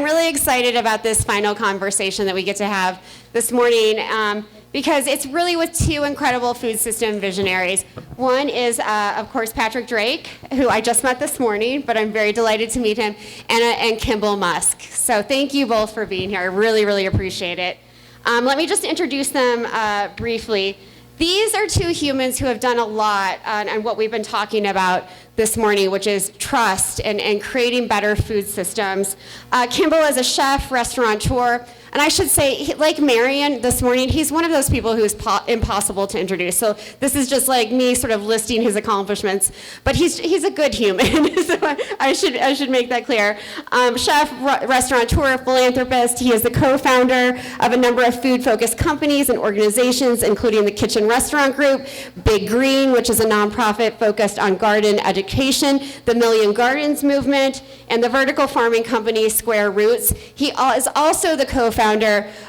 I'm really excited about this final conversation that we get to have this morning because it's really with two incredible food system visionaries. One is, of course, Patrick Drake, who I just met this morning, but I'm very delighted to meet him, and Kimbal Musk. So thank you both for being here. I really, really appreciate it. Let me just introduce them briefly. These are two humans who have done a lot on what we've been talking about this morning, which is trust and creating better food systems. Kimbal is a chef, restaurateur, and I should say, like Marion this morning, he's one of those people who is impossible to introduce. So this is just like me sort of listing his accomplishments, but he's a good human. So I should make that clear. Chef, restaurateur, philanthropist. He is the co-founder of a number of food-focused companies and organizations, including the Kitchen Restaurant Group, Big Green, which is a nonprofit focused on garden education, the Million Gardens movement, and the vertical farming company Square Roots. He is also the co-founder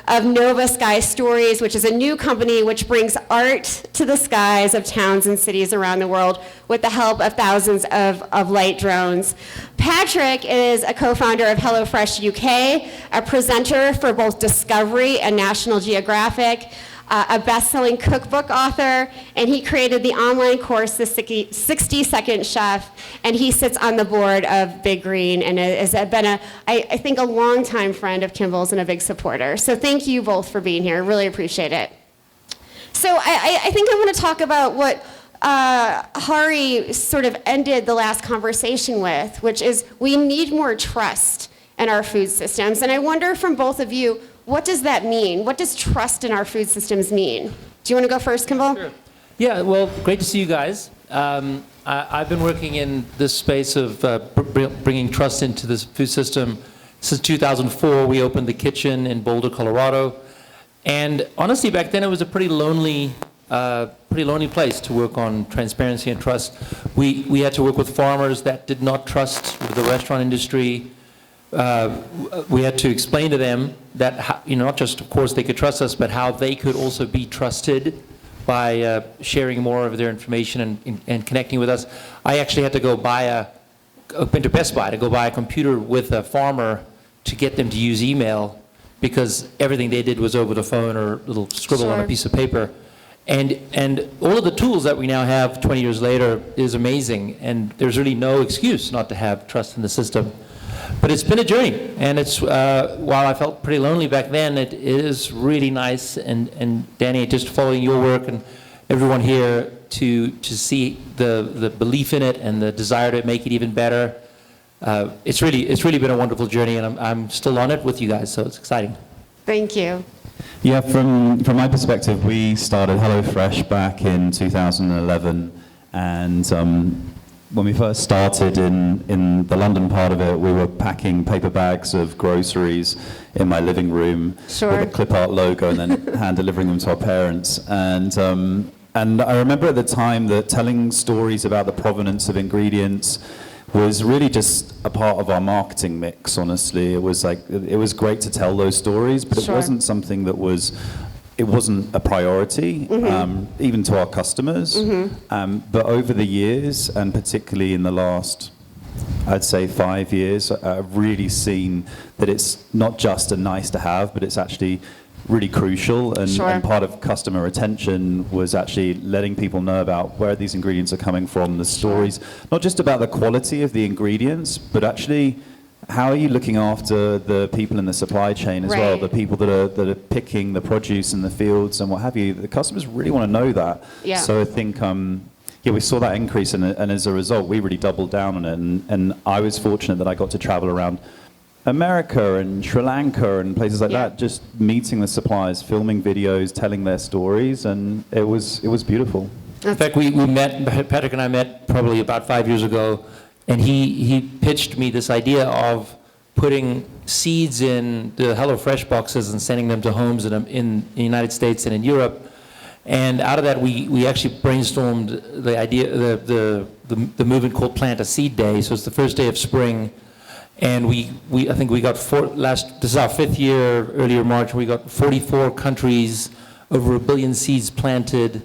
of Nova Sky Stories, which is a new company which brings art to the skies of towns and cities around the world with the help of thousands of light drones. Patrick is a co-founder of HelloFresh UK, a presenter for both Discovery and National Geographic, a best-selling cookbook author, and he created the online course, The 60-Second Chef, and he sits on the board of Big Green and has been, I think, a longtime friend of Kimbal's and a big supporter. So thank you both for being here. Really appreciate it. So I think I want to talk about what Hari sort of ended the last conversation with, which is we need more trust in our food systems. And I wonder from both of you, what does that mean? What does trust in our food systems mean? Do you want to go first, Kimbal? Sure. Yeah, well, great to see you guys. I've been working in this space of bringing trust into this food system since 2004. We opened the kitchen in Boulder, Colorado. And honestly, back then it was a pretty lonely place to work on transparency and trust. We had to work with farmers that did not trust the restaurant industry. We had to explain to them that, not just, of course, they could trust us, but how they could also be trusted by sharing more of their information and connecting with us. I actually had to go went to Best Buy to go buy a computer with a farmer to get them to use email because everything they did was over the phone or a little scribble on a piece of paper. And all of the tools that we now have 20 years later is amazing, and there's really no excuse not to have trust in the system. But it's been a journey, and it's while I felt pretty lonely back then, it is really nice. And Danny, just following your work and everyone here to see the belief in it and the desire to make it even better. It's really been a wonderful journey, and I'm still on it with you guys, so it's exciting. Thank you. Yeah, from my perspective, we started HelloFresh back in 2011, and when we first started in the London part of it, we were packing paper bags of groceries in my living room with a clip art logo and then hand delivering them to our parents. And I remember at the time that telling stories about the provenance of ingredients was really just a part of our marketing mix, honestly. It was great to tell those stories, but it wasn't something that it wasn't a priority, even to our customers. But over the years, and particularly in the last, I'd say 5 years, I've really seen that it's not just a nice to have, but it's actually really crucial. And part of customer retention was actually letting people know about where these ingredients are coming from, the stories, not just about the quality of the ingredients, but actually how are you looking after the people in the supply chain as well, the people that are picking the produce in the fields and what have you. The customers really want to know that. Yeah. So I think, we saw that increase, and as a result, we really doubled down on it. And I was fortunate that I got to travel around America and Sri Lanka and places like that, just meeting the suppliers, filming videos, telling their stories, and it was beautiful. In fact, we met, Patrick and I met probably about 5 years ago, and he pitched me this idea of putting seeds in the HelloFresh boxes and sending them to homes in the United States and in Europe. And out of that, we actually brainstormed the idea, the movement called Plant a Seed Day. So it's the first day of spring. And I think we got this is our 5th year, earlier March, we got 44 countries, over 1 billion seeds planted.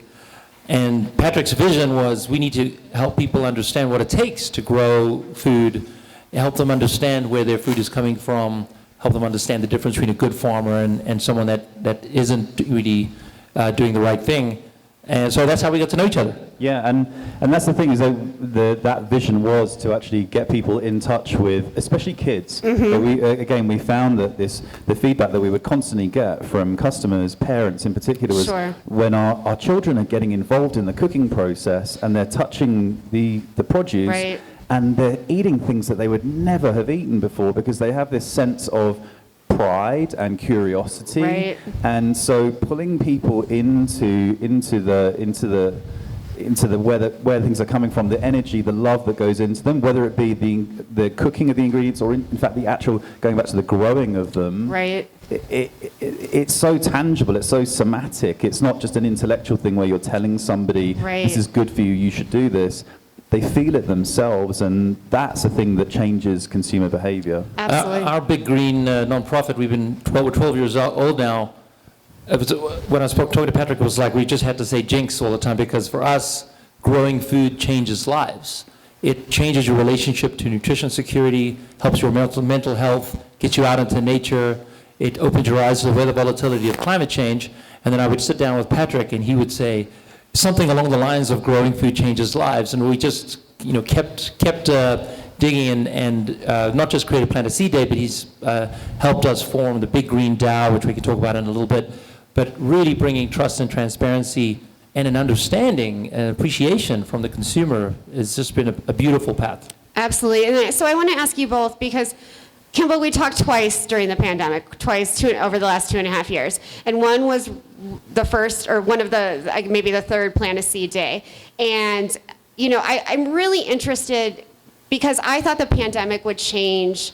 And Patrick's vision was we need to help people understand what it takes to grow food, help them understand where their food is coming from, help them understand the difference between a good farmer and someone that isn't really doing the right thing. And so that's how we got to know each other. Yeah, and that's the thing, is that vision was to actually get people in touch with, especially kids. But we found that the feedback that we would constantly get from customers, parents in particular, was when our children are getting involved in the cooking process and they're touching the produce, Right. and they're eating things that they would never have eaten before, because they have this sense of pride and curiosity, Right. and so pulling people into where things are coming from, the energy, the love that goes into them, whether it be the cooking of the ingredients, or in fact the actual going back to the growing of them. Right. It's so tangible, it's so somatic. It's not just an intellectual thing where you're telling somebody, Right. this is good for you, you should do this. They feel it themselves, and that's a thing that changes consumer behavior. Absolutely. Our Big Green nonprofit, we're 12 years old now. When I spoke talking to Patrick, it was like we just had to say jinx all the time, because for us, growing food changes lives. It changes your relationship to nutrition security, helps your mental health, gets you out into nature. It opens your eyes to the weather volatility of climate change. And then I would sit down with Patrick, and he would say something along the lines of growing food changes lives. And we just, kept digging and not just created Planet Seed Day, but he's helped us form the Big Green DAO, which we can talk about in a little bit, but really bringing trust and transparency and an understanding and appreciation from the consumer has just been a beautiful path. Absolutely. And so I want to ask you both, because Kimbal, we talked twice during the pandemic, over the last 2.5 years. And one was the first, or one of maybe the third Planet Seed Day. And, I'm really interested, because I thought the pandemic would change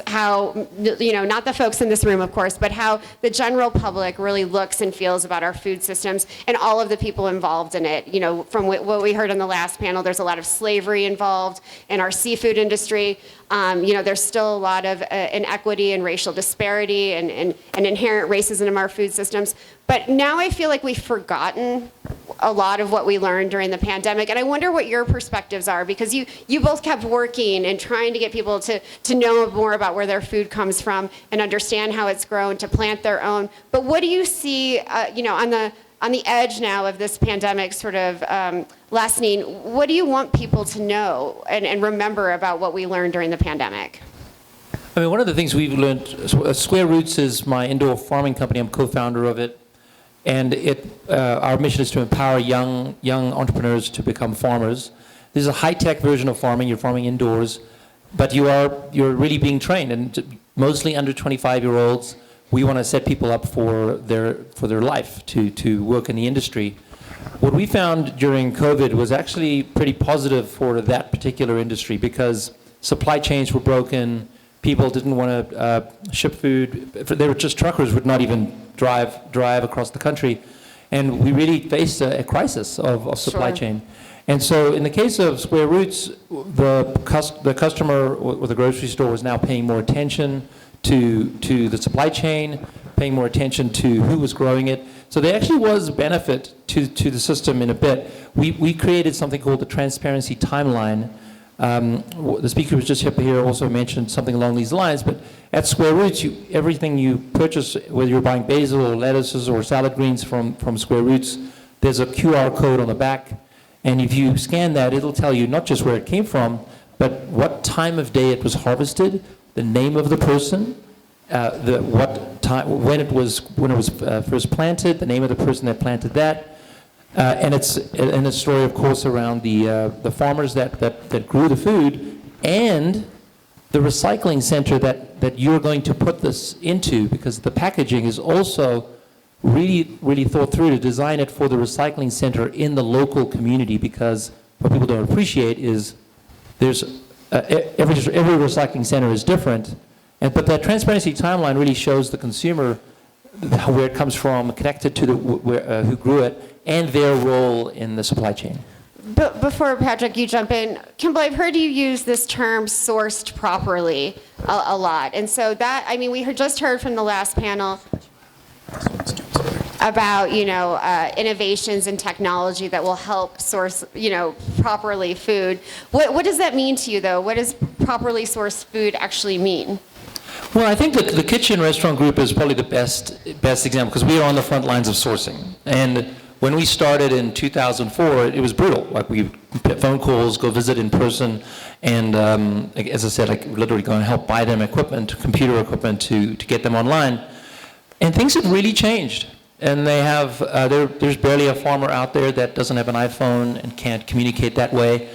how, not the folks in this room, of course, but how the general public really looks and feels about our food systems and all of the people involved in it. From what we heard on the last panel, there's a lot of slavery involved in our seafood industry. There's still a lot of inequity and racial disparity and inherent racism in our food systems. But now I feel like we've forgotten a lot of what we learned during the pandemic. And I wonder what your perspectives are, because you both kept working and trying to get people to know more about where their food comes from and understand how it's grown, to plant their own. But what do you see, on the edge now of this pandemic sort of lessening? What do you want people to know and remember about what we learned during the pandemic? I mean, one of the things we've learned, Square Roots is my indoor farming company. I'm co-founder of it. And our mission is to empower young entrepreneurs to become farmers. This is a high-tech version of farming. You're farming indoors, but you're really being trained, and mostly under 25-year-olds. We want to set people up for their life to work in the industry. What we found during COVID was actually pretty positive for that particular industry, because supply chains were broken. People didn't want to ship food. They were just truckers would not even drive across the country. And we really faced a crisis of supply chain. And so in the case of Square Roots, the customer or the grocery store was now paying more attention to the supply chain, paying more attention to who was growing it. So there actually was benefit to the system in a bit. We created something called the transparency timeline. The speaker who was just here also mentioned something along these lines, but at Square Roots, everything you purchase, whether you're buying basil or lettuces or salad greens from Square Roots, there's a QR code on the back, and if you scan that, it'll tell you not just where it came from, but what time of day it was harvested, the name of the person, when it was first planted, the name of the person that planted that. And it's a story, of course, around the farmers that grew the food, and the recycling center that you're going to put this into, because the packaging is also really thought through to design it for the recycling center in the local community, because what people don't appreciate is there's every recycling center is different, but that transparency timeline really shows the consumer where it comes from, connected to who grew it, and their role in the supply chain. But before, Patrick, you jump in, Kimbal, I've heard you use this term sourced properly a lot. And so we just heard from the last panel about, innovations in technology that will help source, properly food. What does that mean to you, though? What does properly sourced food actually mean? Well, I think that the kitchen restaurant group is probably the best example because we are on the front lines of sourcing. And when we started in 2004, it was brutal. Like we get phone calls, go visit in person, and as I said, like literally go and help buy them equipment, computer equipment to get them online. And things have really changed. And they have there's barely a farmer out there that doesn't have an iPhone and can't communicate that way.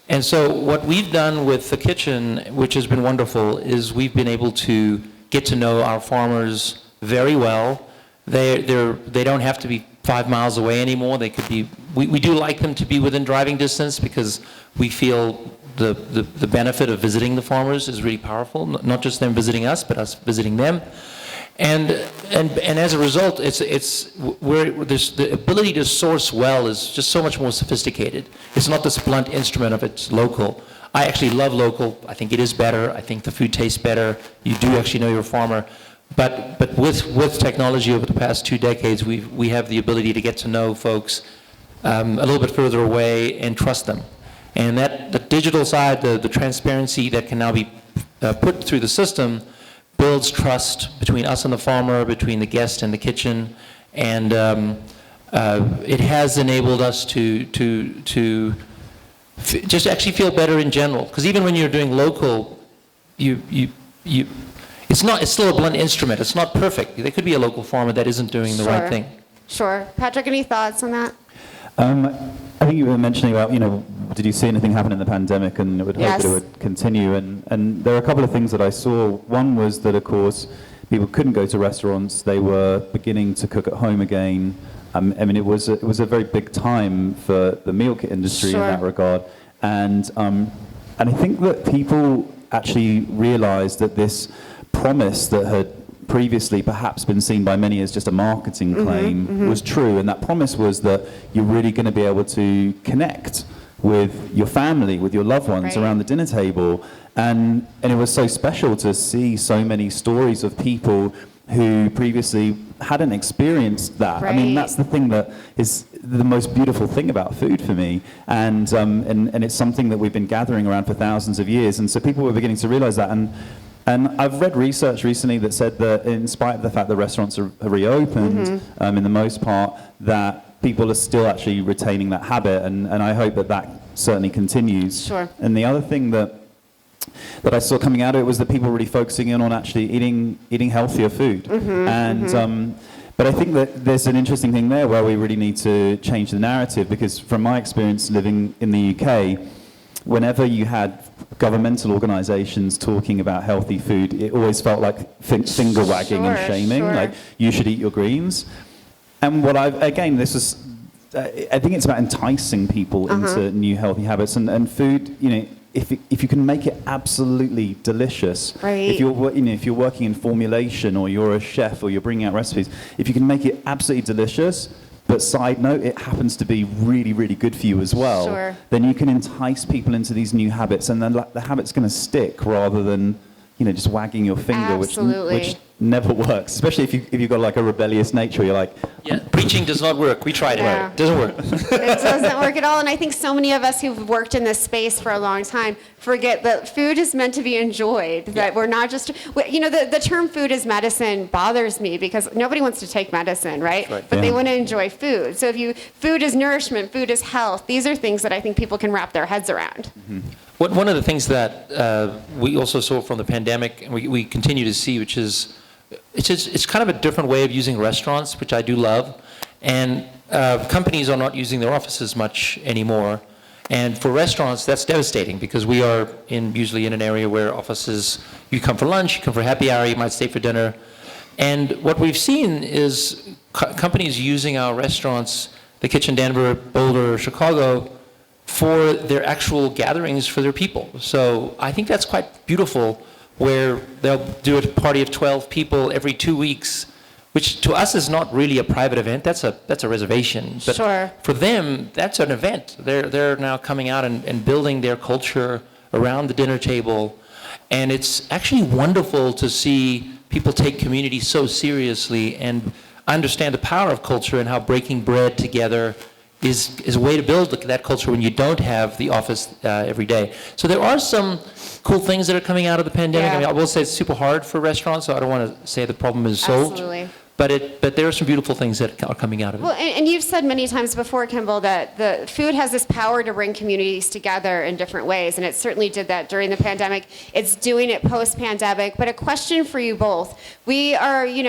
And so what we've done with the kitchen, which has been wonderful, is we've been able to get to know our farmers very well. They don't have to be 5 miles away anymore. They could be. We do like them to be within driving distance because we feel the benefit of visiting the farmers is really powerful. Not just them visiting us, but us visiting them. And as a result, there's the ability to source well is just so much more sophisticated. It's not this blunt instrument of it's local. I actually love local. I think it is better. I think the food tastes better. You do actually know your farmer. But with technology over the past 2 decades, we have the ability to get to know folks a little bit further away and trust them. And that the digital side, the transparency that can now be put through the system builds trust between us and the farmer, between the guest and the kitchen, and it has enabled us to just actually feel better in general. Because even when you're doing local, it's still a blunt instrument. It's not perfect. There could be a local farmer that isn't doing the right thing. Sure. Patrick, any thoughts on that? I think you were mentioning about, did you see anything happen in the pandemic and would hope that it would continue? And there are a couple of things that I saw. One was that, of course, people couldn't go to restaurants. They were beginning to cook at home again. I mean, it was a very big time for the meal kit industry in that regard. And I think that people actually realized that this promise that had previously perhaps been seen by many as just a marketing claim was true, and that promise was that you're really going to be able to connect with your family, with your loved ones around the dinner table, and it was so special to see so many stories of people who previously hadn't experienced that. I mean, that's the thing that is the most beautiful thing about food for me, and it's something that we've been gathering around for thousands of years, and so people were beginning to realize that. And I've read research recently that said that in spite of the fact that restaurants are reopened, in the most part, that people are still actually retaining that habit, and I hope that certainly continues. Sure. And the other thing that I saw coming out of it was that people were really focusing in on actually eating healthier food. But I think that there's an interesting thing there where we really need to change the narrative, because from my experience living in the UK, whenever you had governmental organizations talking about healthy food, it always felt like finger wagging and shaming, like you should eat your greens. And I think it's about enticing people into new healthy habits, and food, if you can make it absolutely delicious, if you're working in formulation or you're a chef or you're bringing out recipes, if you can make it absolutely delicious, but side note, it happens to be really, really good for you as well, then you can entice people into these new habits, and then the habit's going to stick rather than just wagging your finger, which never works, especially if you've got like a rebellious nature. You're like, preaching does not work. We tried it. It doesn't work. It doesn't work at all. And I think so many of us who've worked in this space for a long time forget that food is meant to be enjoyed. That we're not just, the term food is medicine bothers me because nobody wants to take medicine, right? But they want to enjoy food. So food is nourishment, food is health. These are things that I think people can wrap their heads around. One of the things that we also saw from the pandemic, and we continue to see, which is it's kind of a different way of using restaurants, which I do love. And companies are not using their offices much anymore. And for restaurants, that's devastating because we are usually in an area where offices, you come for lunch, you come for happy hour, you might stay for dinner. And what we've seen is companies using our restaurants, the Kitchen Denver, Boulder, Chicago, for their actual gatherings for their people. So I think that's quite beautiful, where they'll do a party of 12 people every 2 weeks, which to us is not really a private event. That's a reservation. But for them, that's an event. They're now coming out and building their culture around the dinner table. And it's actually wonderful to see people take community so seriously and understand the power of culture and how breaking bread together is a way to build that culture when you don't have the office every day. So there are some cool things that are coming out of the pandemic. Yeah. I mean, I will say it's super hard for restaurants, so I don't want to say the problem is solved. Absolutely. But there are some beautiful things that are coming out of it. Well, and you've said many times before, Kimbal, that the food has this power to bring communities together in different ways, and it certainly did that during the pandemic. It's doing it post-pandemic. But a question for you both. We are, in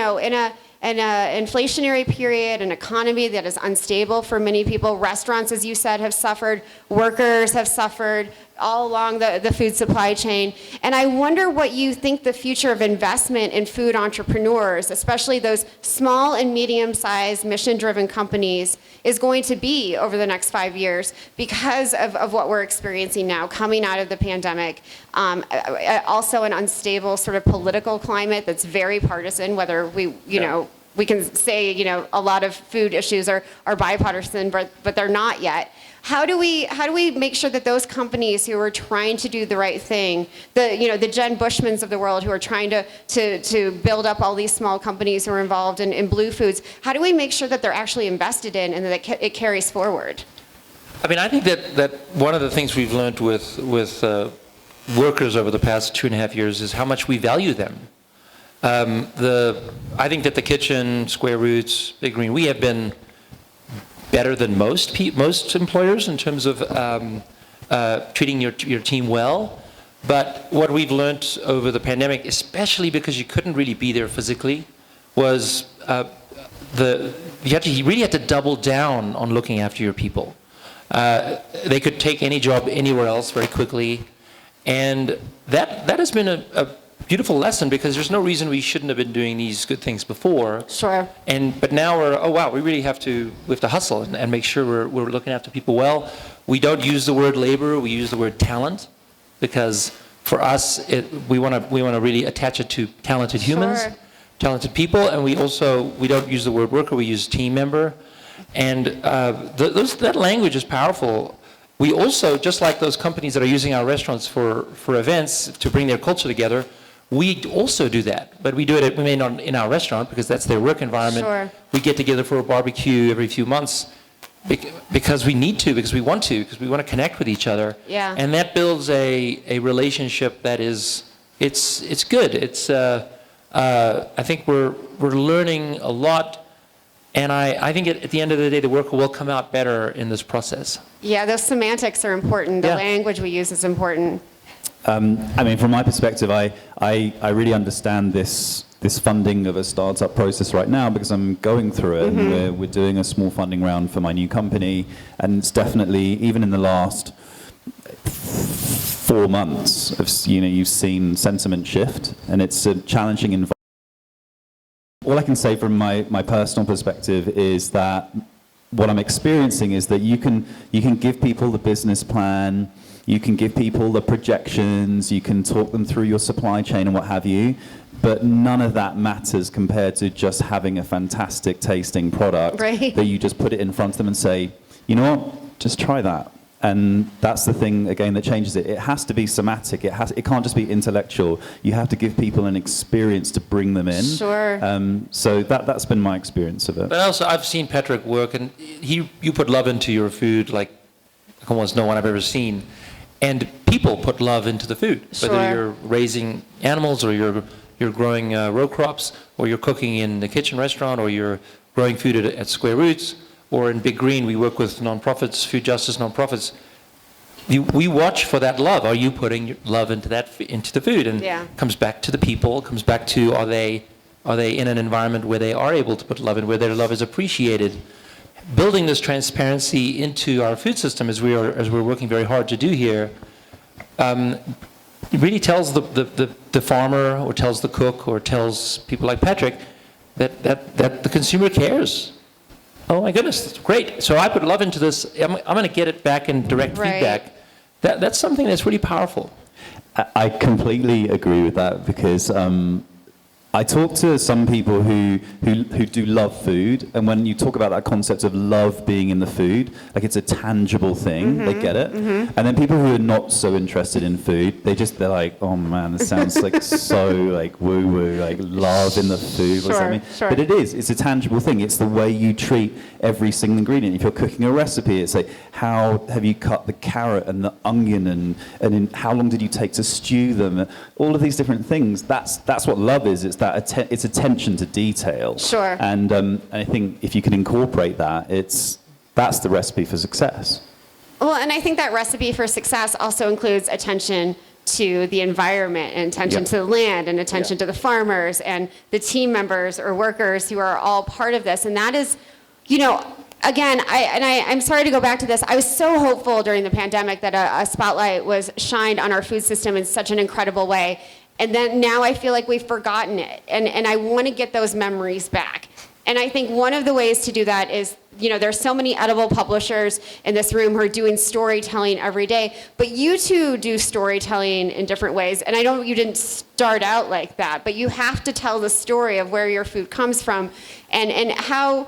an inflationary period, an economy that is unstable for many people. Restaurants, as you said, have suffered. Workers have suffered all along the food supply chain. And I wonder what you think the future of investment in food entrepreneurs, especially those small and medium-sized mission-driven companies, is going to be over the next 5 years because of what we're experiencing now, coming out of the pandemic. Also an unstable sort of political climate that's very partisan, whether we can say, a lot of food issues are bipartisan, but they're not yet. How do we make sure that those companies who are trying to do the right thing, the Jen Bushmans of the world who are trying to build up all these small companies who are involved in Blue Foods, how do we make sure that they're actually invested in and that it carries forward? I mean, I think that one of the things we've learned with workers over the past 2.5 years is how much we value them. I think that the kitchen, Square Roots, Big Green, we have been better than most employers in terms of treating your team well. But what we've learned over the pandemic, especially because you couldn't really be there physically, was you really had to double down on looking after your people. They could take any job anywhere else very quickly, and that has been a beautiful lesson, because there's no reason we shouldn't have been doing these good things before. Sure. But now we really have to hustle and make sure we're looking after people well. We don't use the word labor, we use the word talent, because for us we want to really attach it to talented humans, Sure. talented people, and we don't use the word worker, we use team member, and that language is powerful. We also, just like those companies that are using our restaurants for events to bring their culture together, we also do that, but we do it. We may not in our restaurant because that's their work environment. Sure. We get together for a barbecue every few months because we need to, because we want to connect with each other. Yeah. And that builds a relationship that is it's good. It's I think we're learning a lot, and I think at the end of the day the worker will come out better in this process. Yeah, those semantics are important. The language we use is important. I mean, from my perspective, I really understand this funding of a startup process right now, because I'm going through it. Mm-hmm. And we're doing a small funding round for my new company, and it's definitely, even in the last 4 months, you've seen sentiment shift, and it's a challenging environment. All I can say from my personal perspective is that what I'm experiencing is that you can give people the business plan, you can give people the projections, you can talk them through your supply chain and what have you, but none of that matters compared to just having a fantastic tasting product Right. that you just put it in front of them and say, you know what, just try that. And that's the thing, again, that changes it. It has to be somatic. It can't just be intellectual. You have to give people an experience to bring them in. Sure. So that's been my experience of it. But also, I've seen Patrick work, and you put love into your food like almost no one I've ever seen. And people put love into the food, Sure. whether you're raising animals or you're growing row crops, or you're cooking in the kitchen restaurant, or you're growing food at Square Roots, or in Big Green. We work with nonprofits, food justice nonprofits. We watch for that love. Are you putting love into the food? And Yeah. it comes back to the people. It comes back to are they in an environment where they are able to put love in, where their love is appreciated. Building this transparency into our food system, as we're working very hard to do here, it really tells the farmer, or tells the cook, or tells people like Patrick that the consumer cares. Oh my goodness, that's great. So I put love into this. I'm going to get it back in direct Right. feedback. That's something that's really powerful. I completely agree with that, because I talk to some people who do love food, and when you talk about that concept of love being in the food, like it's a tangible thing, they get it. And then people who are not so interested in food, they're like, oh man, this sounds like so like woo-woo, like love in the food. What does that mean? Sure. But it's a tangible thing. It's the way you treat every single ingredient. If you're cooking a recipe, it's like, how have you cut the carrot and the onion, and how long did you take to stew them? All of these different things. That's what love is. It's it's attention to detail. Sure. And I think if you can incorporate that, that's the recipe for success. Well, and I think that recipe for success also includes attention to the environment and attention to the land and attention to the farmers and the team members or workers who are all part of this. And that is, again, I'm sorry to go back to this. I was so hopeful during the pandemic that a spotlight was shined on our food system in such an incredible way. And then now I feel like we've forgotten it. And I want to get those memories back. And I think one of the ways to do that is, there's so many edible publishers in this room who are doing storytelling every day, but you two do storytelling in different ways. And I know you didn't start out like that, but you have to tell the story of where your food comes from and how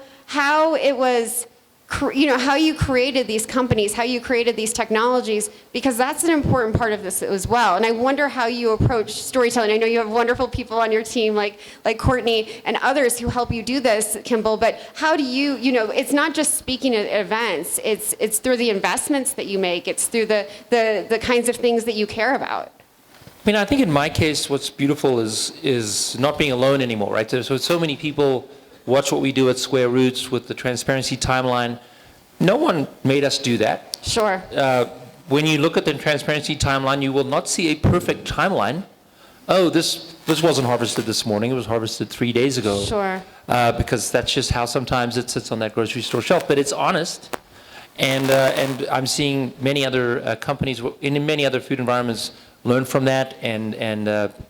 it was, how you created these companies, how you created these technologies, because that's an important part of this as well. And I wonder how you approach storytelling. I know you have wonderful people on your team like Courtney and others who help you do this, Kimbal, but how do you, it's not just speaking at events, it's through the investments that you make, it's through the kinds of things that you care about. I think in my case, what's beautiful is not being alone anymore, right? So many people watch what we do at Square Roots with the transparency timeline. No one made us do that. Sure. When you look at the transparency timeline, you will not see a perfect timeline. Oh, this wasn't harvested this morning. It was harvested 3 days ago. Sure. Because that's just how sometimes it sits on that grocery store shelf. But it's honest. And I'm seeing many other companies in many other food environments learn from that and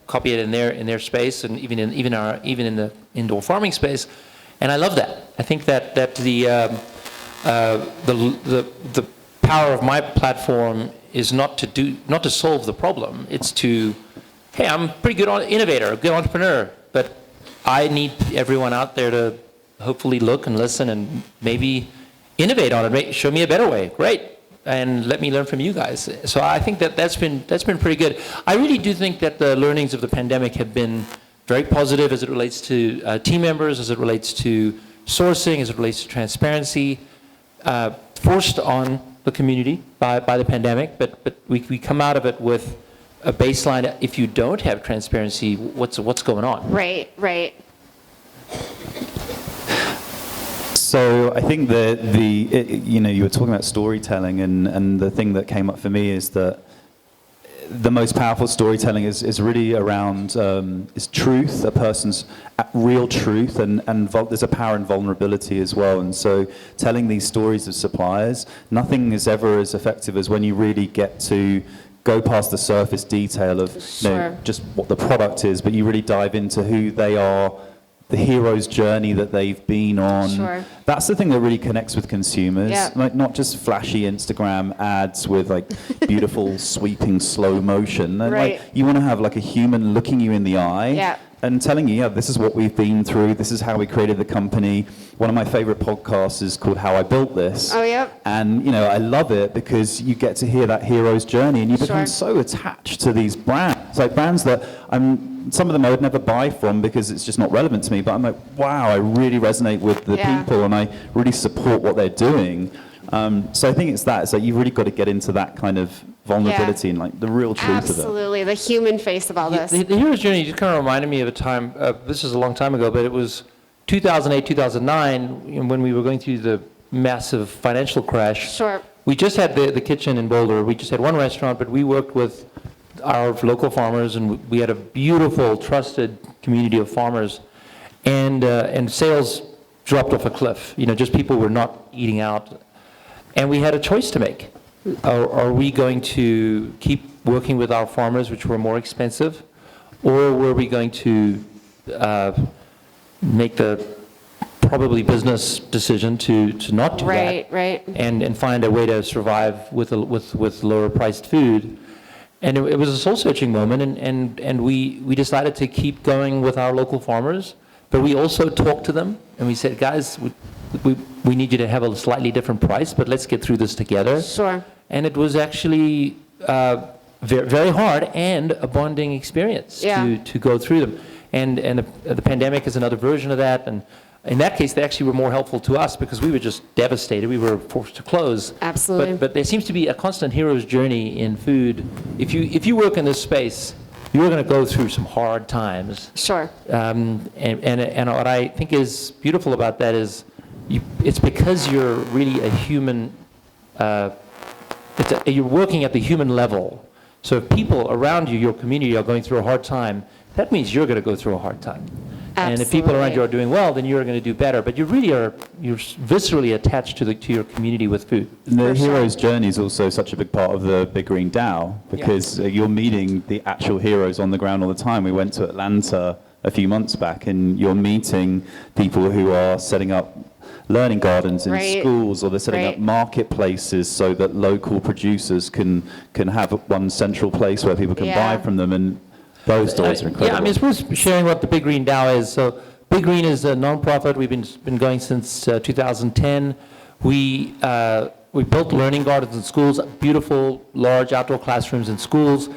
copy it in their space, and even in the indoor farming space. And I love that. I think that the power of my platform is not to solve the problem. It's to, hey, I'm a pretty good innovator, a good entrepreneur, but I need everyone out there to hopefully look and listen and maybe innovate on it. Show me a better way. Great. And let me learn from you guys. So I think that's been pretty good. I really do think that the learnings of the pandemic have been very positive as it relates to team members, as it relates to sourcing, as it relates to transparency, forced on the community by the pandemic, but we come out of it with a baseline. If you don't have transparency, what's going on? Right. So I think that you were talking about storytelling, and the thing that came up for me is that the most powerful storytelling is really around is truth, a person's real truth, and there's a power in vulnerability as well. And so telling these stories of suppliers, nothing is ever as effective as when you really get to go past the surface detail of just what the product is, but you really dive into who they are, the hero's journey that they've been on. Sure. That's the thing that really connects with consumers. Yeah. Like not just flashy Instagram ads with like beautiful sweeping slow motion. And Right. like you want to have like a human looking you in the eye and telling you, this is what we've been through. This is how we created the company. One of my favorite podcasts is called How I Built This. Oh, yep. And I love it because you get to hear that hero's journey, and you become so attached to these brands. Like brands that some of them I would never buy from because it's just not relevant to me, but I'm like, wow, I really resonate with the people and I really support what they're doing. So I think it's that. It's like you've really got to get into that kind of vulnerability and like the real truth of it. Absolutely, the human face of all this. The hero's journey just kind of reminded me of a time, this is a long time ago, but it was 2008, 2009, when we were going through the massive financial crash. Sure. We just had the kitchen in Boulder. We just had one restaurant, but we worked with our local farmers, and we had a beautiful, trusted community of farmers. And sales dropped off a cliff. Just people were not eating out. And we had a choice to make. Are we going to keep working with our farmers, which were more expensive, or were we going to make the probably business decision to not do that, Right. and find a way to survive with lower priced food? And it was a soul-searching moment, and we decided to keep going with our local farmers, but we also talked to them, and we said, guys, we need you to have a slightly different price, but let's get through this together. Sure. And it was actually very, very hard and a bonding experience to go through them. And the pandemic is another version of that, and in that case, they actually were more helpful to us because we were just devastated. We were forced to close. Absolutely. But there seems to be a constant hero's journey in food. If you work in this space, you're going to go through some hard times. Sure. And what I think is beautiful about that is it's because you're really a human. You're working at the human level. So if people around you, your community, are going through a hard time, that means you're going to go through a hard time. And if people around you are doing well, then you're going to do better. But you really you're viscerally attached to your community with food. And the hero's journey is also such a big part of the Big Green DAO because you're meeting the actual heroes on the ground all the time. We went to Atlanta a few months back, and you're meeting people who are setting up learning gardens in schools, or they're setting up marketplaces so that local producers can have one central place where people can buy from them. And those stories are incredible. Yeah, I mean, it's worth sharing what the Big Green DAO is. So Big Green is a nonprofit. We've been going since 2010. We built learning gardens in schools, beautiful, large outdoor classrooms in schools,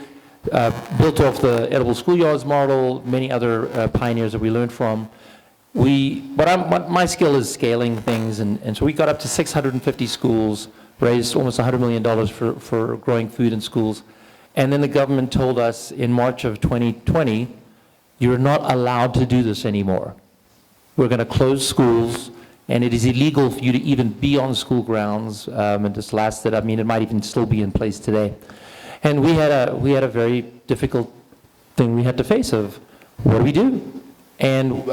built off the edible schoolyards model, many other pioneers that we learned from. My skill is scaling things, and so we got up to 650 schools, raised almost $100 million for growing food in schools. And then the government told us in March of 2020, you're not allowed to do this anymore. We're going to close schools, and it is illegal for you to even be on school grounds. And this lasted, it might even still be in place today. And we had a very difficult thing we had to face of, what do we do? And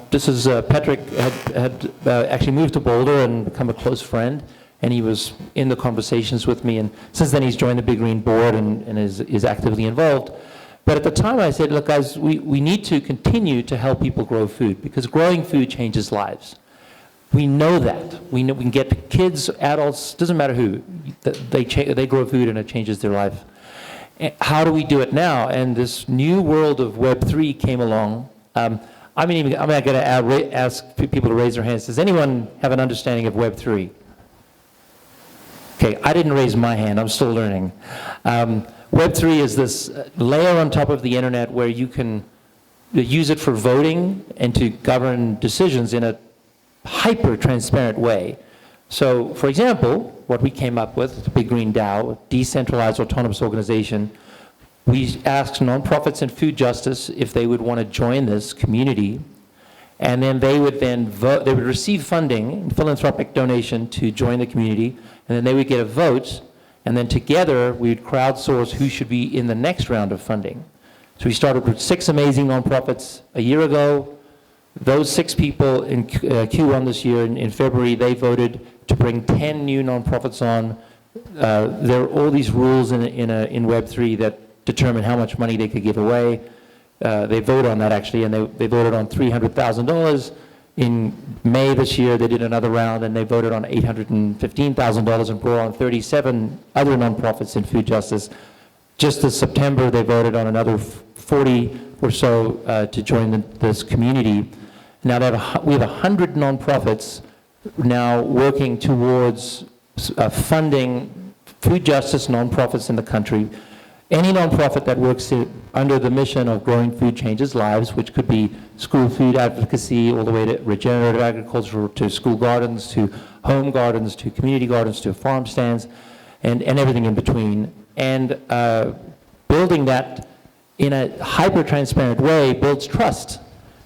this is Patrick had actually moved to Boulder and become a close friend. And he was in the conversations with me, and since then he's joined the Big Green board and is actively involved. But at the time I said, look guys, we need to continue to help people grow food, because growing food changes lives. We know that. We know we can get kids, adults, doesn't matter who, they grow food and it changes their life. And how do we do it now? And this new world of Web3 came along. I'm not going to ask people to raise their hands. Does anyone have an understanding of Web3? Okay, I didn't raise my hand, I'm still learning. Web3 is this layer on top of the internet where you can use it for voting and to govern decisions in a hyper-transparent way. So, for example, what we came up with, the Big Green DAO, a decentralized autonomous organization, we asked nonprofits and food justice if they would want to join this community, and then they would vote, they would receive funding, philanthropic donation to join the community, and then they would get a vote, and then together we would crowdsource who should be in the next round of funding. So we started with 6 amazing nonprofits a year ago. Those 6 people in Q1 this year, in February, they voted to bring 10 new nonprofits on. There are all these rules in Web3 that determine how much money they could give away. They voted on that actually, and they voted on $300,000. In May this year, they did another round, and they voted on $815,000 and brought on 37 other nonprofits in food justice. Just this September, they voted on another 40 or so to join this community. Now we have 100 nonprofits now working towards funding food justice nonprofits in the country. Any nonprofit that works under the mission of growing food changes lives, which could be school food advocacy all the way to regenerative agriculture, to school gardens, to home gardens, to community gardens, to farm stands, and everything in between. And building that in a hyper-transparent way builds trust.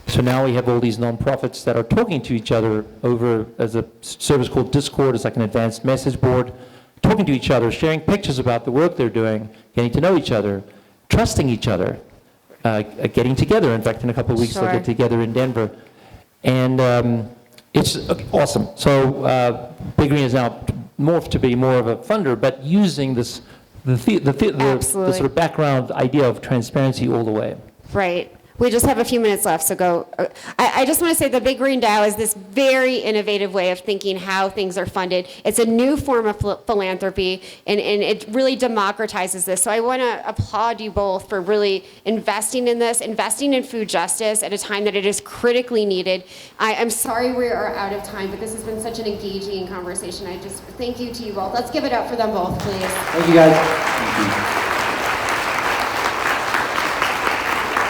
So now we have all these nonprofits that are talking to each other over, as a service called Discord, it's like an advanced message board, talking to each other, sharing pictures about the work they're doing, getting to know each other, trusting each other, getting together. In fact, in a couple of weeks, they'll get together in Denver. And it's awesome. So Big Green is now morphed to be more of a funder, but using this, the sort of background idea of transparency all the way. Right. We just have a few minutes left, so go. I just want to say the Big Green DAO is this very innovative way of thinking how things are funded. It's a new form of philanthropy, and it really democratizes this. So I want to applaud you both for really investing in this, investing in food justice at a time that it is critically needed. I'm sorry we are out of time, but this has been such an engaging conversation. I just thank you to you both. Let's give it up for them both, please. Thank you, guys.